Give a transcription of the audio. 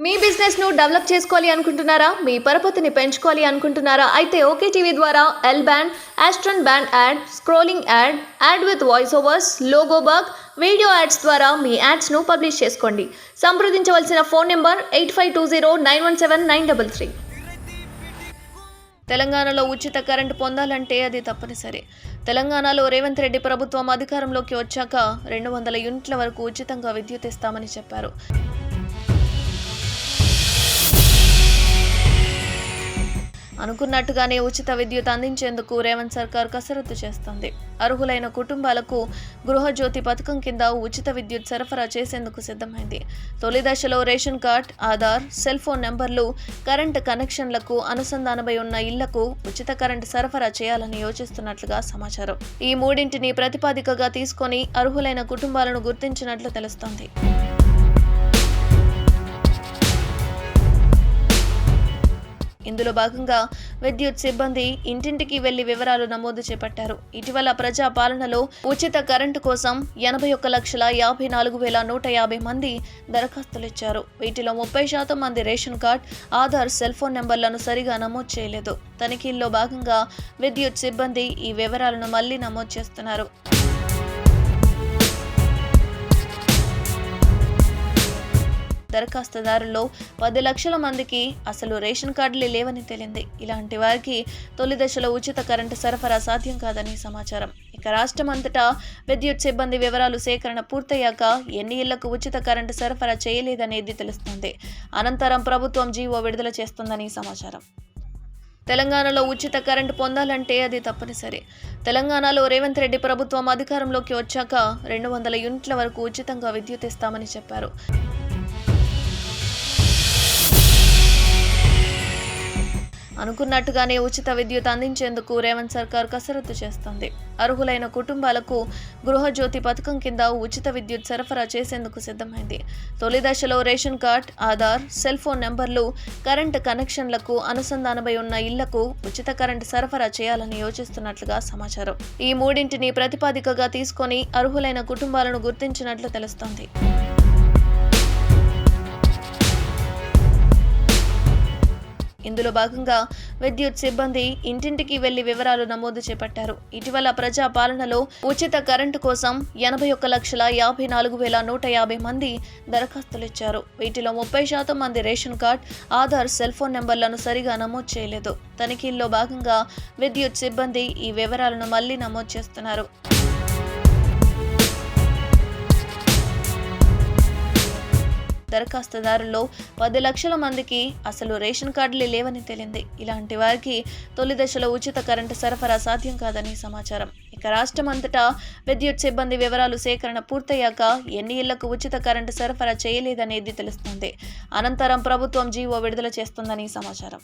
మీ business ను develop చేసుకోవాలి అనుకుంటున్నారా? మీ పరపతిని పెంచుకోవాలి అనుకుంటున్నారా? అయితే ఓకే టీవీ ద్వారా L band, aston band ad, scrolling ad, ad with voice overs, logo bug, video ads ద్వారా మీ యాడ్స్ ను పబ్లిష్ చేసుకోండి. సంప్రదించవలసిన ఫోన్ నెంబర్ 8520917933. తెలంగాణలో ఉచిత కరెంటు పొందాలంటే అది తప్పనిసరి. తెలంగాణలో రేవంత్ రెడ్డి ప్రభుత్వం అధికారంలోకి వచ్చాక 200 యూనిట్ల వరకు ఉచితంగా విద్యుత్ ఇస్తామని చెప్పారు. అనుకున్నట్టుగానే ఉచిత విద్యుత్ అందించేందుకు రేవంత్ సర్కార్ కసరత్తు చేస్తోంది. అర్హులైన కుటుంబాలకు గృహజ్యోతి పథకం కింద ఉచిత విద్యుత్ సరఫరా చేసేందుకు సిద్ధమైంది. తొలి దశలో ration card, Aadhaar, cell phone నెంబర్లు, కరెంటు కనెక్షన్లకు అనుసంధానమై ఉన్న ఇళ్లకు ఉచిత కరెంటు సరఫరా చేయాలని యోచిస్తున్నట్లుగా సమాచారం. ఈ మూడింటిని ప్రతిపాదికగా తీసుకొని అర్హులైన కుటుంబాలను గుర్తించినట్లు తెలుస్తోంది. ఇందులో భాగంగా విద్యుత్ సిబ్బంది ఇంటింటికి వెళ్లి వివరాలు నమోదు చేపట్టారు. ఇటీవల ప్రజా పాలనలో ఉచిత కరెంటు కోసం 81,54,150 మంది దరఖాస్తులు ఇచ్చారు. వీటిలో 30% మంది ration card, Aadhaar, cell phone నెంబర్లను సరిగా నమోదు చేయలేదు. తనిఖీల్లో భాగంగా విద్యుత్ సిబ్బంది ఈ వివరాలను మళ్లీ నమోదు చేస్తున్నారు. దరఖాస్తుదారుల్లో 10 లక్షల మందికి అసలు రేషన్ కార్డులే లేవని తేలింది. ఇలాంటి వారికి తొలి దశలో ఉచిత కరెంటు సరఫరా సాధ్యం కాదని సమాచారం. ఇక రాష్ట్రమంతటా విద్యుత్ సిబ్బంది వివరాలు సేకరణ పూర్తయ్యాక ఎన్ని ఇళ్లకు ఉచిత కరెంటు సరఫరా చేయలేదనేది తెలుస్తుంది. అనంతరం ప్రభుత్వం జీవో విడుదల చేస్తుందని సమాచారం. తెలంగాణలో ఉచిత కరెంటు పొందాలంటే అది తప్పనిసరి. తెలంగాణలో రేవంత్ రెడ్డి ప్రభుత్వం అధికారంలోకి వచ్చాక 200 యూనిట్ల వరకు ఉచితంగా విద్యుత్ ఇస్తామని చెప్పారు. అనుకున్నట్టుగానే ఉచిత విద్యుత్ అందించేందుకు రేవంత్ సర్కార్ కసరత్తు చేస్తోంది. అర్హులైన కుటుంబాలకు గృహజ్యోతి పథకం కింద ఉచిత విద్యుత్ సరఫరా చేసేందుకు సిద్ధమైంది. తొలి దశలో ration card, Aadhaar, cell phone నెంబర్లు, కరెంటు కనెక్షన్లకు అనుసంధానమై ఉన్న ఇళ్లకు ఉచిత కరెంటు సరఫరా చేయాలని యోచిస్తున్నట్లుగా సమాచారం. ఈ మూడింటిని ప్రతిపాదికగా తీసుకొని అర్హులైన కుటుంబాలను గుర్తించినట్లు తెలుస్తోంది. ఇందులో భాగంగా విద్యుత్ సిబ్బంది ఇంటింటికి వెళ్లి వివరాలు నమోదు చేపట్టారు. ఇటీవల ప్రజా పాలనలో ఉచిత కరెంటు కోసం 81,54,150 మంది దరఖాస్తులు ఇచ్చారు. వీటిలో 30% మంది ration card, Aadhaar, cell phone నెంబర్లను సరిగా నమోదు చేయలేదు. తనిఖీల్లో భాగంగా విద్యుత్ సిబ్బంది ఈ వివరాలను మళ్లీ నమోదు చేస్తున్నారు. దరఖాస్తుదారుల్లో 10 లక్షల మందికి అసలు రేషన్ కార్డులే లేవని తేలింది. ఇలాంటి వారికి తొలి దశలో ఉచిత కరెంటు సరఫరా సాధ్యం కాదని సమాచారం. ఇక రాష్ట్రమంతటా విద్యుత్ సిబ్బంది వివరాలు సేకరణ పూర్తయ్యాక ఎన్ని ఇళ్లకు ఉచిత కరెంటు సరఫరా చేయలేదనేది తెలుస్తుంది. అనంతరం ప్రభుత్వం జీవో విడుదల చేస్తుందని సమాచారం.